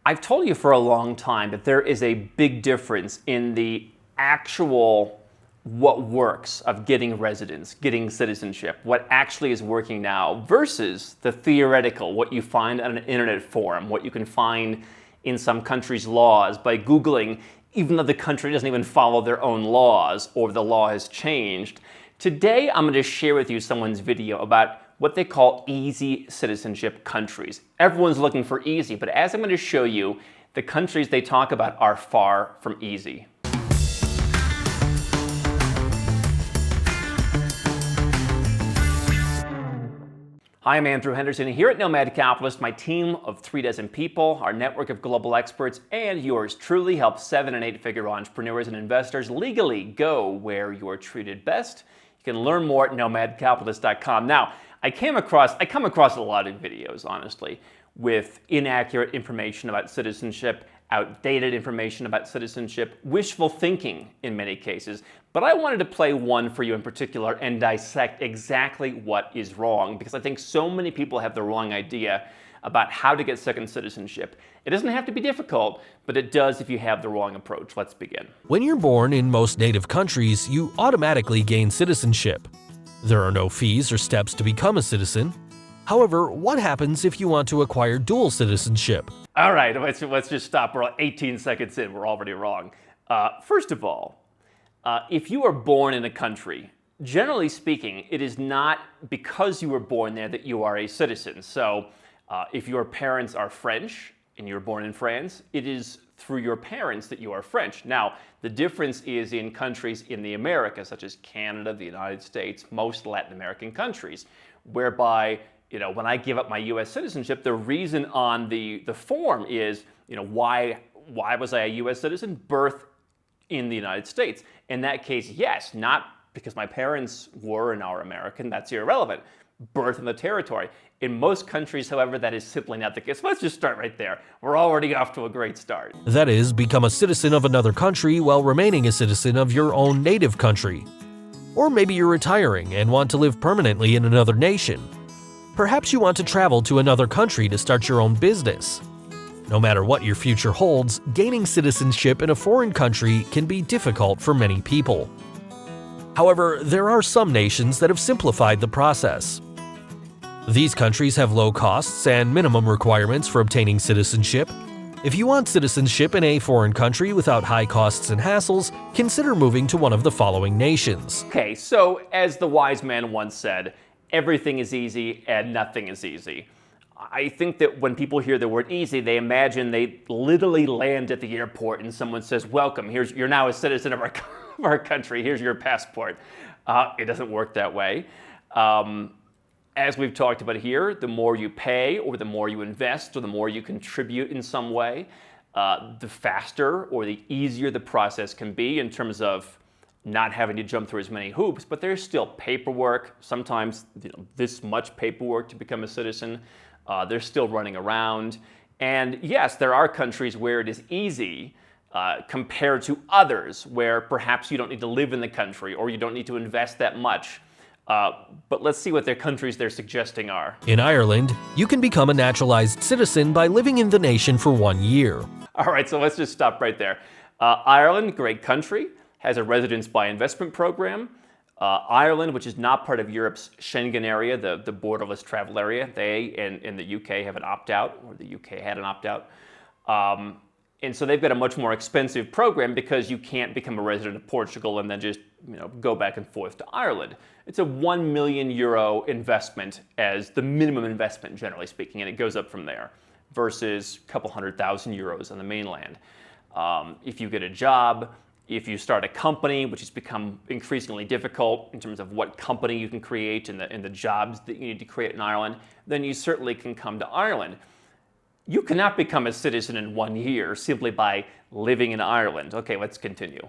I've told you for a long time that there is a big difference in the actual what works of getting residence, getting citizenship, what actually is working now versus the theoretical, what you find on an internet forum, what you can find in some countries' laws by Googling, even though the country doesn't even follow their own laws or the law has changed. Today, I'm going to share with you someone's video about what they call easy citizenship countries. Everyone's looking for easy, but as I'm going to show you, the countries they talk about are far from easy. Hi, I'm Andrew Henderson, and here at Nomad Capitalist, my team of 36 people, our network of global experts, and yours truly help 7- and 8-figure entrepreneurs and investors legally go where you are treated best. You can learn more at nomadcapitalist.com. Now, I come across a lot of videos, honestly, with inaccurate information about citizenship, outdated information about citizenship, wishful thinking in many cases. But I wanted to play one for you in particular and dissect exactly what is wrong, because I think so many people have the wrong idea about how to get second citizenship. It doesn't have to be difficult, but it does if you have the wrong approach. Let's begin. When you're born in most native countries, you automatically gain citizenship. There are no fees or steps to become a citizen. However, what happens if you want to acquire dual citizenship? All right, let's just stop. We're 18 seconds in. We're already wrong. First of all, if you are born in a country, generally speaking, it is not because you were born there that you are a citizen. So if your parents are French and you were born in France, it is through your parents that you are French. Now, the difference is in countries in the Americas, such as Canada, the United States, most Latin American countries, whereby, when I give up my U.S. citizenship, the reason on the form is, why was I a U.S. citizen? Birth in the United States. In that case, yes, not because my parents were and are American, that's irrelevant. Birth in the territory. In most countries, however, that is simply not the case. Let's just start right there. We're already off to a great start. That is, become a citizen of another country while remaining a citizen of your own native country. Or maybe you're retiring and want to live permanently in another nation. Perhaps you want to travel to another country to start your own business. No matter what your future holds, gaining citizenship in a foreign country can be difficult for many people. However, there are some nations that have simplified the process. These countries have low costs and minimum requirements for obtaining citizenship. If you want citizenship in a foreign country without high costs and hassles, consider moving to one of the following nations. Okay, so as the wise man once said, everything is easy and nothing is easy. I think that when people hear the word easy, they imagine they literally land at the airport and someone says, welcome, you're now a citizen of our country, here's your passport. It doesn't work that way. As we've talked about here, the more you pay or the more you invest or the more you contribute in some way, the faster or the easier the process can be in terms of not having to jump through as many hoops, but there's still paperwork, sometimes this much paperwork to become a citizen. They're still running around. And yes, there are countries where it is easy compared to others where perhaps you don't need to live in the country or you don't need to invest that much. But let's see what their countries they're suggesting are. In Ireland, you can become a naturalized citizen by living in the nation for 1 year. All right, so let's just stop right there. Ireland, great country, has a residence by investment program. Ireland, which is not part of Europe's Schengen area, the borderless travel area, they and the UK have an opt-out, or the UK had an opt-out. And so they've got a much more expensive program because you can't become a resident of Portugal and then just go back and forth to Ireland. It's a €1 million investment as the minimum investment, generally speaking, and it goes up from there, versus a couple €100,000 on the mainland. If you get a job, if you start a company, which has become increasingly difficult in terms of what company you can create and the jobs that you need to create in Ireland, then you certainly can come to Ireland. You cannot become a citizen in 1 year simply by living in Ireland. Okay, let's continue.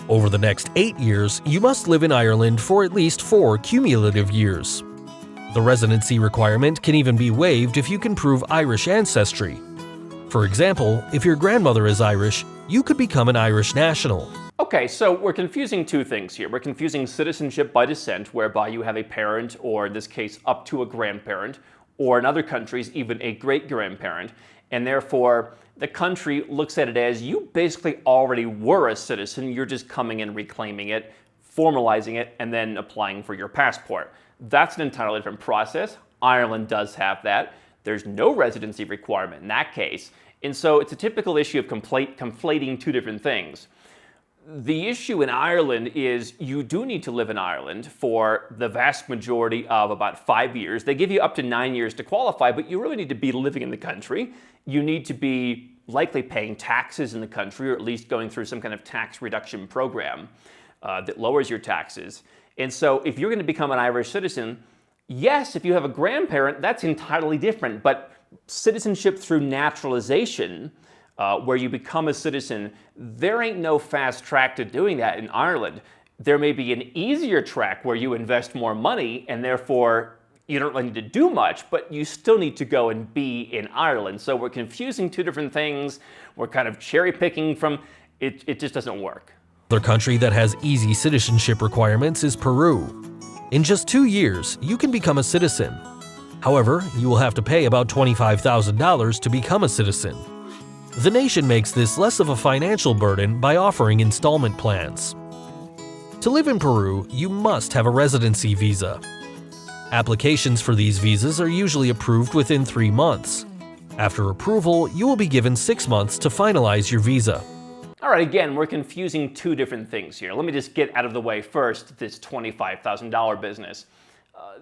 Over the next 8 years, you must live in Ireland for at least 4 cumulative years. The residency requirement can even be waived if you can prove Irish ancestry. For example, if your grandmother is Irish, you could become an Irish national. Okay, so we're confusing two things here. We're confusing citizenship by descent, whereby you have a parent, or in this case, up to a grandparent, or in other countries, even a great-grandparent, and therefore the country looks at it as you basically already were a citizen, you're just coming and reclaiming it, formalizing it, and then applying for your passport. That's an entirely different process. Ireland does have that. There's no residency requirement in that case. And so it's a typical issue of conflating two different things. The issue in Ireland is you do need to live in Ireland for the vast majority of about 5 years. They give you up to 9 years to qualify, but you really need to be living in the country. You need to be likely paying taxes in the country, or at least going through some kind of tax reduction program that lowers your taxes. And so if you're going to become an Irish citizen, yes, if you have a grandparent, that's entirely different. But citizenship through naturalization, where you become a citizen, there ain't no fast track to doing that in Ireland. There may be an easier track where you invest more money and therefore you don't really need to do much, but you still need to go and be in Ireland. So we're confusing two different things. We're kind of cherry picking from it. It just doesn't work. Another country that has easy citizenship requirements is Peru. In just 2 years, you can become a citizen. However, you will have to pay about $25,000 to become a citizen. The nation makes this less of a financial burden by offering installment plans. To live in Peru, you must have a residency visa. Applications for these visas are usually approved within 3 months. After approval, you will be given 6 months to finalize your visa. All right, again, we're confusing two different things here. Let me just get out of the way first, this $25,000 business.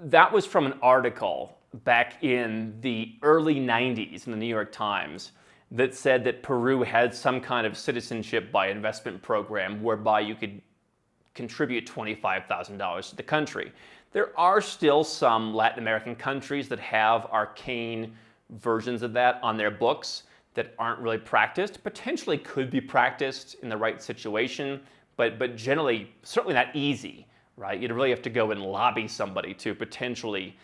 That was from an article back in the early 90s in the New York Times that said that Peru had some kind of citizenship by investment program whereby you could contribute $25,000 to the country. There are still some Latin American countries that have arcane versions of that on their books that aren't really practiced, potentially could be practiced in the right situation, but generally certainly not easy, right? You'd really have to go and lobby somebody to potentially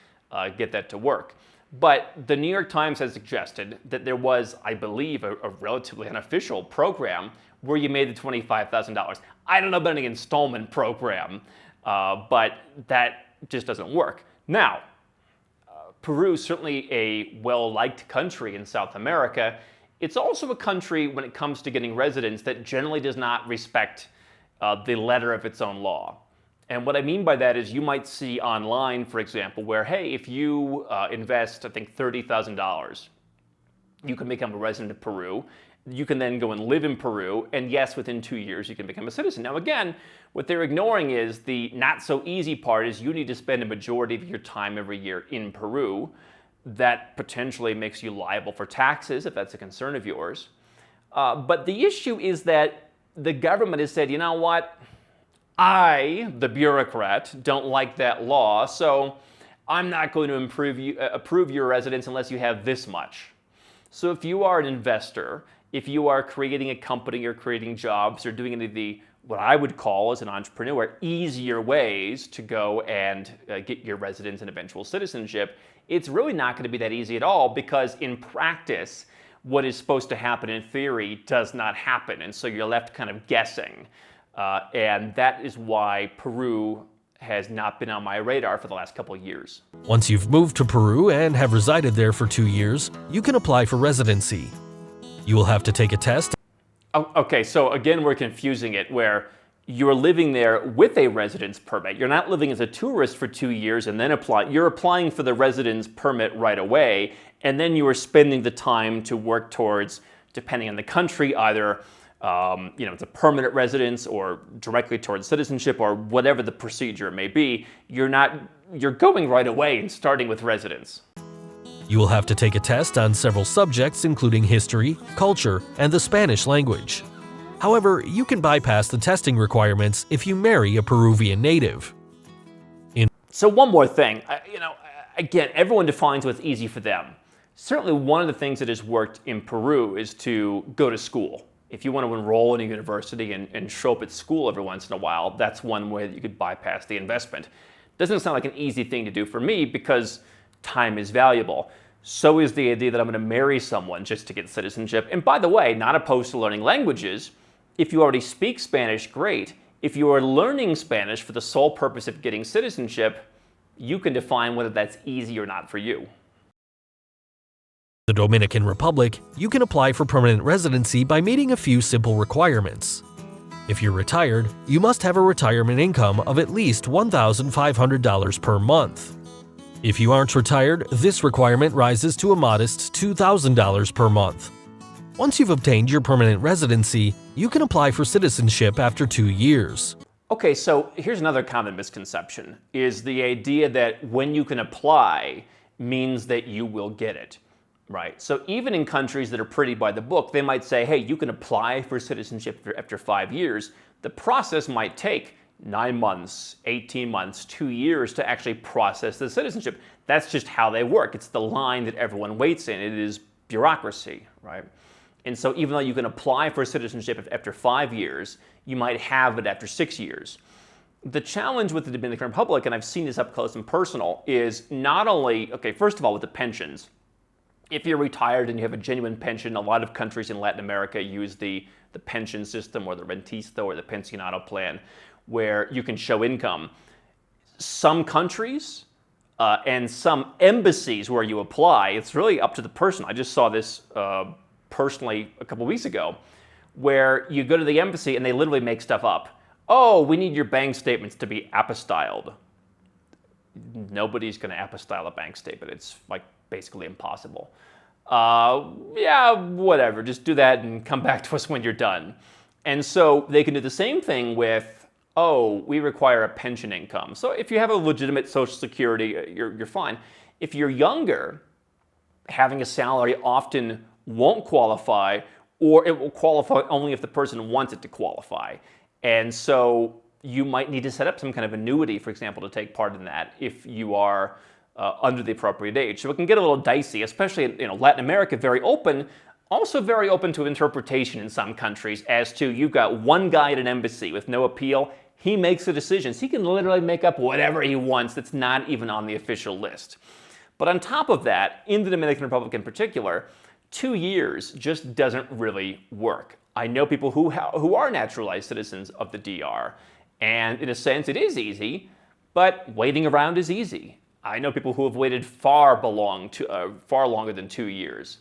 get that to work. But the New York Times has suggested that there was, I believe, a relatively unofficial program where you made the $25,000. I don't know about an installment program, but that just doesn't work. Now, Peru is certainly a well-liked country in South America. It's also a country, when it comes to getting residence, that generally does not respect the letter of its own law. And what I mean by that is you might see online, for example, where, hey, if you invest, I think, $30,000, you can become a resident of Peru. You can then go and live in Peru, and yes, within 2 years, you can become a citizen. Now, again, what they're ignoring is the not so easy part is you need to spend a majority of your time every year in Peru. That potentially makes you liable for taxes, if that's a concern of yours. But the issue is that the government has said, you know what? I, the bureaucrat, don't like that law, so I'm not going to approve your residence unless you have this much. So if you are an investor, if you are creating a company or creating jobs or doing any of the, what I would call as an entrepreneur, easier ways to go and get your residence and eventual citizenship, it's really not going to be that easy at all, because in practice, what is supposed to happen in theory does not happen. And so you're left kind of guessing. And that is why Peru has not been on my radar for the last couple of years. Once you've moved to Peru and have resided there for 2 years, you can apply for residency. You will have to take a test. Okay, so again, we're confusing it where you're living there with a residence permit. You're not living as a tourist for 2 years and then you're applying for the residence permit right away, and then you are spending the time to work towards, depending on the country, either it's a permanent residence or directly towards citizenship or whatever the procedure may be. You're going right away and starting with residence. You will have to take a test on several subjects, including history, culture, and the Spanish language. However, you can bypass the testing requirements if you marry a Peruvian native. So one more thing, again, everyone defines what's easy for them. Certainly one of the things that has worked in Peru is to go to school. If you want to enroll in a university and show up at school every once in a while, that's one way that you could bypass the investment. Doesn't sound like an easy thing to do for me because time is valuable. So is the idea that I'm going to marry someone just to get citizenship. And by the way, not opposed to learning languages. If you already speak Spanish, great. If you are learning Spanish for the sole purpose of getting citizenship, you can define whether that's easy or not for you. The Dominican Republic, you can apply for permanent residency by meeting a few simple requirements. If you're retired, you must have a retirement income of at least $1,500 per month. If you aren't retired, this requirement rises to a modest $2,000 per month. Once you've obtained your permanent residency, you can apply for citizenship after 2 years. Okay, so here's another common misconception, is the idea that when you can apply means that you will get it. Right. So even in countries that are pretty by the book, they might say, hey, you can apply for citizenship after 5 years. The process might take 9 months, 18 months, 2 years to actually process the citizenship. That's just how they work. It's the line that everyone waits in. It is bureaucracy, right? And so even though you can apply for citizenship after 5 years, you might have it after 6 years. The challenge with the Dominican Republic, and I've seen this up close and personal, is not only, okay, first of all, with the pensions. If you're retired and you have a genuine pension, a lot of countries in Latin America use the pension system or the rentista or the pensionado plan where you can show income. Some countries and some embassies where you apply, it's really up to the person. I just saw this personally a couple weeks ago where you go to the embassy and they literally make stuff up. Oh, we need your bank statements to be apostilled. Nobody's going to apostille a bank statement. It's like basically impossible. Yeah, whatever. Just do that and come back to us when you're done. And so they can do the same thing with, oh, we require a pension income. So if you have a legitimate Social Security, you're fine. If you're younger, having a salary often won't qualify, or it will qualify only if the person wants it to qualify. And so you might need to set up some kind of annuity, for example, to take part in that if you are under the appropriate age. So it can get a little dicey, especially in Latin America, very open, also very open to interpretation in some countries as to you've got one guy at an embassy with no appeal, he makes the decisions. He can literally make up whatever he wants that's not even on the official list. But on top of that, in the Dominican Republic in particular, 2 years just doesn't really work. I know people who are naturalized citizens of the DR, and in a sense it is easy, but waiting around is easy. I know people who have waited far longer than 2 years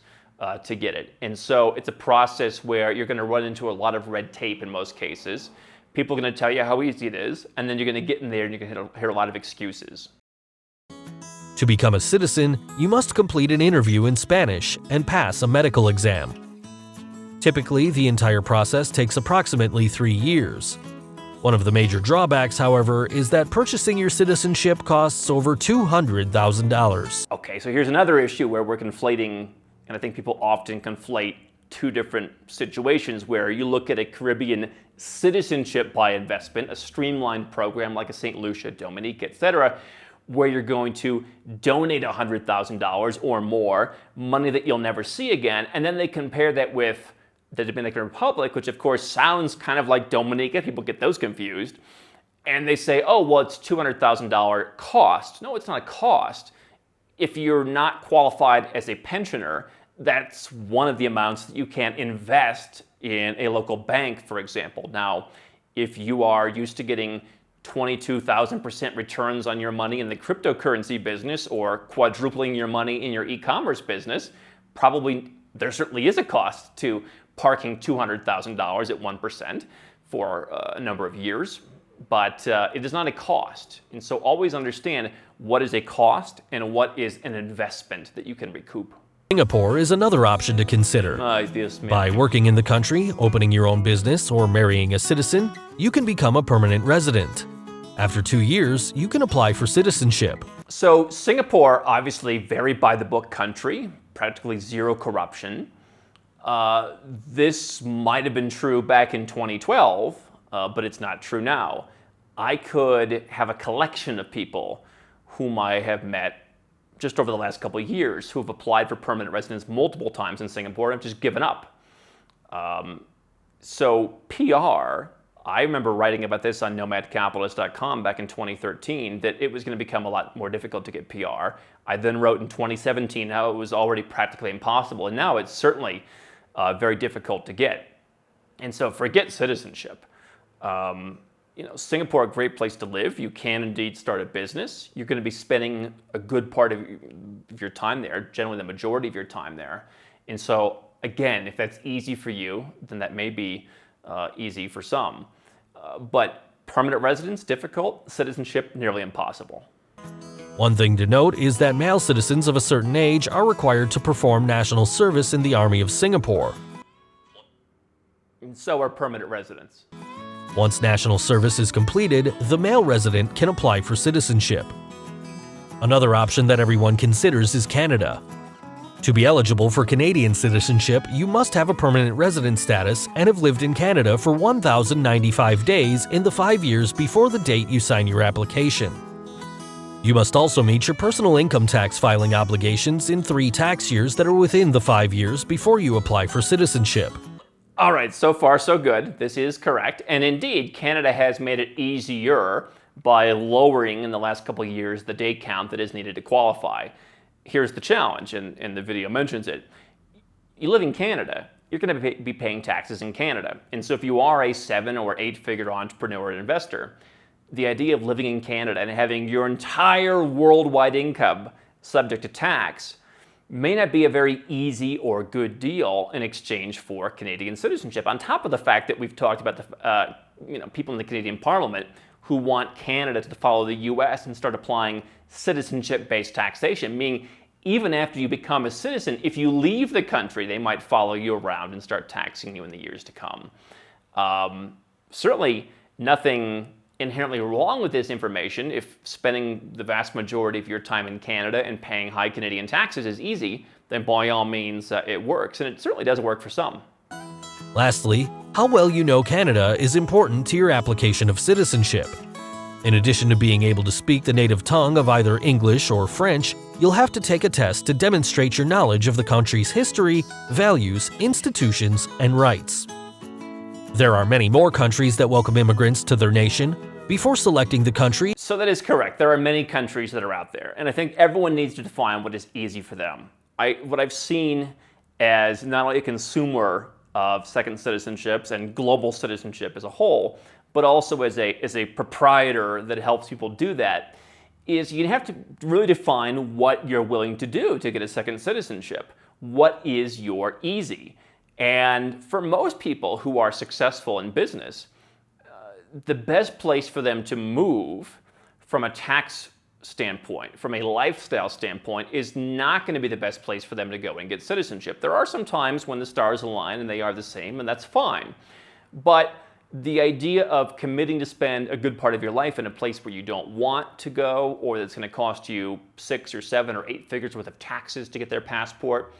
to get it. And so it's a process where you're going to run into a lot of red tape in most cases. People are going to tell you how easy it is, and then you're going to get in there and you're going to hear a lot of excuses. To become a citizen, you must complete an interview in Spanish and pass a medical exam. Typically, the entire process takes approximately 3 years. One of the major drawbacks, however, is that purchasing your citizenship costs over $200,000. Okay, so here's another issue where we're conflating, and I think people often conflate two different situations where you look at a Caribbean citizenship by investment, a streamlined program like a St. Lucia, Dominique, etc., where you're going to donate $100,000 or more, money that you'll never see again, and then they compare that with the Dominican Republic, which of course sounds kind of like Dominica. People get those confused. And they say, oh, well, it's $200,000 cost. No, it's not a cost. If you're not qualified as a pensioner, that's one of the amounts that you can invest in a local bank, for example. Now, if you are used to getting 22,000% returns on your money in the cryptocurrency business or quadrupling your money in your e-commerce business, probably there certainly is a cost to parking $200,000 at 1% for a number of years, but it is not a cost. And so always understand what is a cost and what is an investment that you can recoup. Singapore is another option to consider. By working in the country, opening your own business, or marrying a citizen, you can become a permanent resident. After 2 years, you can apply for citizenship. So Singapore, obviously very by-the-book country, practically zero corruption. This might have been true back in 2012, but it's not true now. I could have a collection of people whom I have met just over the last couple of years who have applied for permanent residence multiple times in Singapore and have just given up. So PR, I remember writing about this on nomadcapitalist.com back in 2013, that it was going to become a lot more difficult to get PR. I then wrote in 2017 how it was already practically impossible, and now it's certainly very difficult to get. And so forget citizenship. Singapore, a great place to live. You can indeed start a business. You're going to be spending a good part of your time there, generally the majority of your time there. And so, again, if that's easy for you, then that may be easy for some. But permanent residence, difficult. Citizenship, nearly impossible. One thing to note is that male citizens of a certain age are required to perform national service in the Army of Singapore. And so are permanent residents. Once national service is completed, the male resident can apply for citizenship. Another option that everyone considers is Canada. To be eligible for Canadian citizenship, you must have a permanent resident status and have lived in Canada for 1,095 days in the 5 years before the date you sign your application. You must also meet your personal income tax filing obligations in 3 tax years that are within the 5 years before you apply for citizenship. All right, so far so good. This is correct. And indeed, Canada has made it easier by lowering in the last couple of years the day count that is needed to qualify. Here's the challenge, and the video mentions it. You live in Canada, you're going to be paying taxes in Canada. And so if you are a 7 or 8-figure entrepreneur and investor, the idea of living in Canada and having your entire worldwide income subject to tax may not be a very easy or good deal in exchange for Canadian citizenship. On top of the fact that we've talked about the people in the Canadian Parliament who want Canada to follow the U.S. and start applying citizenship-based taxation, meaning even after you become a citizen, if you leave the country, they might follow you around and start taxing you in the years to come. Certainly nothing inherently wrong with this information. If spending the vast majority of your time in Canada and paying high Canadian taxes is easy, then by all means it works, and it certainly does work for some. Lastly, how well you know Canada is important to your application of citizenship. In addition to being able to speak the native tongue of either English or French, you'll have to take a test to demonstrate your knowledge of the country's history, values, institutions, and rights. There are many more countries that welcome immigrants to their nation. Before selecting the country, so that is correct. There are many countries that are out there, and I think everyone needs to define what is easy for them. What I've seen as not only a consumer of second citizenships and global citizenship as a whole, but also as a proprietor that helps people do that, is you have to really define what you're willing to do to get a second citizenship. What is your easy? And for most people who are successful in business, the best place for them to move from a tax standpoint, from a lifestyle standpoint, is not going to be the best place for them to go and get citizenship. There are some times when the stars align and they are the same, and that's fine. But the idea of committing to spend a good part of your life in a place where you don't want to go, or that's going to cost you 6 or 7 or 8 figures worth of taxes to get their passport,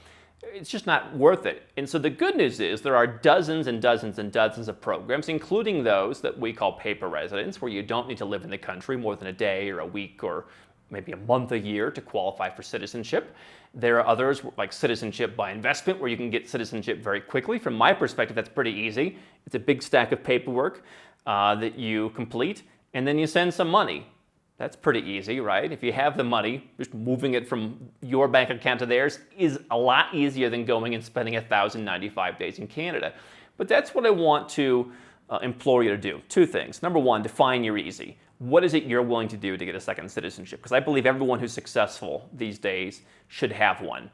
it's just not worth it. And so the good news is there are dozens and dozens and dozens of programs, including those that we call paper residence, where you don't need to live in the country more than a day or a week or maybe a month a year to qualify for citizenship. There are others like citizenship by investment, where you can get citizenship very quickly. From my perspective, that's pretty easy. It's a big stack of paperwork that you complete, and then you send some money. That's pretty easy, right? If you have the money, just moving it from your bank account to theirs is a lot easier than going and spending 1,095 days in Canada. But that's what I want to implore you to do. 2 things. Number 1, define your easy. What is it you're willing to do to get a second citizenship? Because I believe everyone who's successful these days should have one.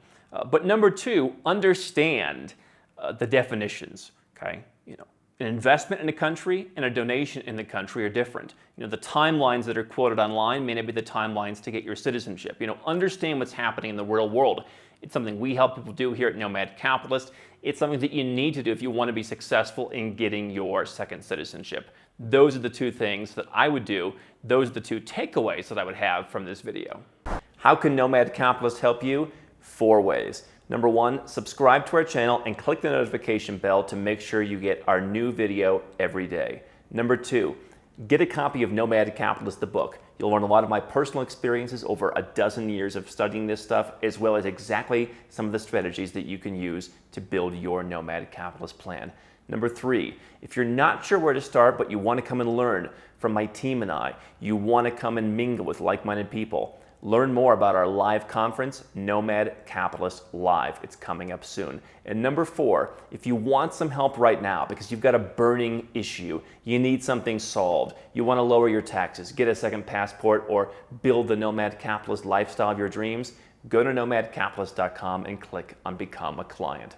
But number 2, understand the definitions, okay? An investment in a country and a donation in the country are different. The timelines that are quoted online may not be the timelines to get your citizenship. Understand what's happening in the real world. It's something we help people do here at Nomad Capitalist. It's something that you need to do if you want to be successful in getting your second citizenship. Those are the 2 things that I would do. Those are the 2 takeaways that I would have from this video. How can Nomad Capitalist help you? 4 ways. Number 1, subscribe to our channel and click the notification bell to make sure you get our new video every day. Number 2, get a copy of Nomad Capitalist, the book. You'll learn a lot of my personal experiences over a dozen years of studying this stuff, as well as exactly some of the strategies that you can use to build your Nomad Capitalist plan. Number 3, if you're not sure where to start, but you want to come and learn from my team and I, you want to come and mingle with like-minded people, Learn more about our live conference, Nomad Capitalist Live. It's coming up soon. And number 4, if you want some help right now because you've got a burning issue, you need something solved, you want to lower your taxes, get a second passport, or build the Nomad Capitalist lifestyle of your dreams, go to nomadcapitalist.com and click on Become a Client.